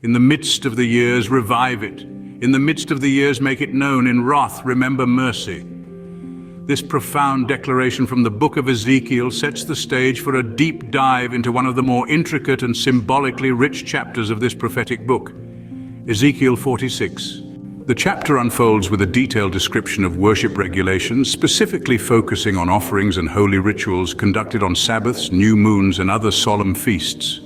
In the midst of the years, revive it. In the midst of the years, make it known. In wrath, remember mercy. This profound declaration from the book of Ezekiel sets the stage for a deep dive into one of the more intricate and symbolically rich chapters of this prophetic book, Ezekiel 46. The chapter unfolds with a detailed description of worship regulations, specifically focusing on offerings and holy rituals conducted on Sabbaths, new moons, and other solemn feasts.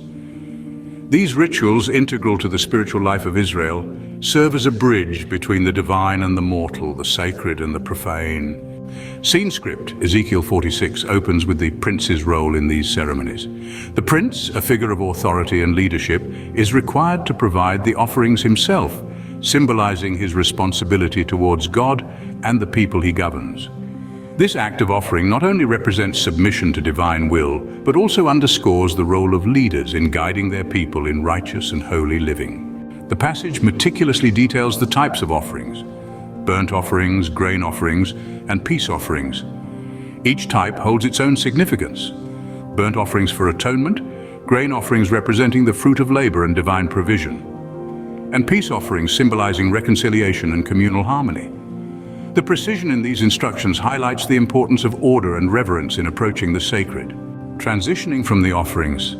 These rituals, integral to the spiritual life of Israel, serve as a bridge between the divine and the mortal, the sacred and the profane. Scene script, Ezekiel 46, opens with the prince's role in these ceremonies. The prince, a figure of authority and leadership, is required to provide the offerings himself, symbolizing his responsibility towards God and the people he governs. This act of offering not only represents submission to divine will, but also underscores the role of leaders in guiding their people in righteous and holy living. The passage meticulously details the types of offerings: burnt offerings, grain offerings, and peace offerings. Each type holds its own significance. Burnt offerings for atonement, grain offerings representing the fruit of labor and divine provision, and peace offerings symbolizing reconciliation and communal harmony. The precision in these instructions highlights the importance of order and reverence in approaching the sacred. Transitioning from the offerings,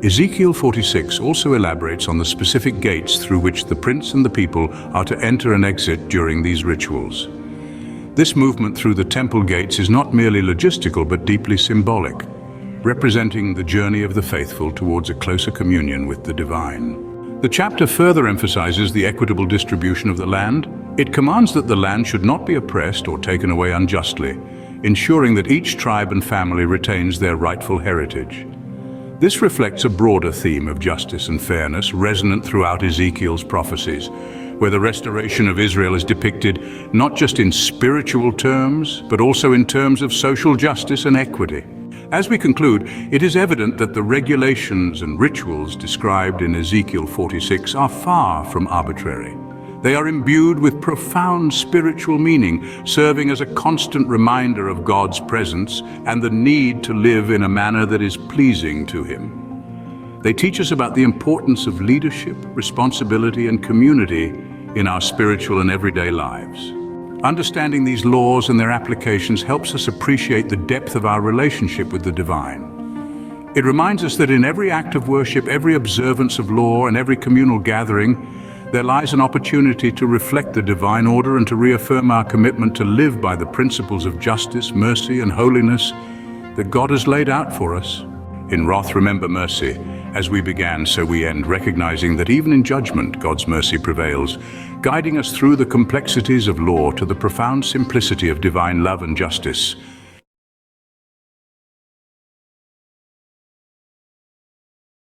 Ezekiel 46 also elaborates on the specific gates through which the prince and the people are to enter and exit during these rituals. This movement through the temple gates is not merely logistical but deeply symbolic, representing the journey of the faithful towards a closer communion with the divine. The chapter further emphasizes the equitable distribution of the land. It commands that the land should not be oppressed or taken away unjustly, ensuring that each tribe and family retains their rightful heritage. This reflects a broader theme of justice and fairness resonant throughout Ezekiel's prophecies, where the restoration of Israel is depicted not just in spiritual terms, but also in terms of social justice and equity. As we conclude, it is evident that the regulations and rituals described in Ezekiel 46 are far from arbitrary. They are imbued with profound spiritual meaning, serving as a constant reminder of God's presence and the need to live in a manner that is pleasing to Him. They teach us about the importance of leadership, responsibility, and community in our spiritual and everyday lives. Understanding these laws and their applications helps us appreciate the depth of our relationship with the divine. It reminds us that in every act of worship, every observance of law, and every communal gathering, there lies an opportunity to reflect the divine order and to reaffirm our commitment to live by the principles of justice, mercy, and holiness that God has laid out for us. In wrath, remember mercy. As we began, so we end, recognizing that even in judgment, God's mercy prevails, guiding us through the complexities of law to the profound simplicity of divine love and justice.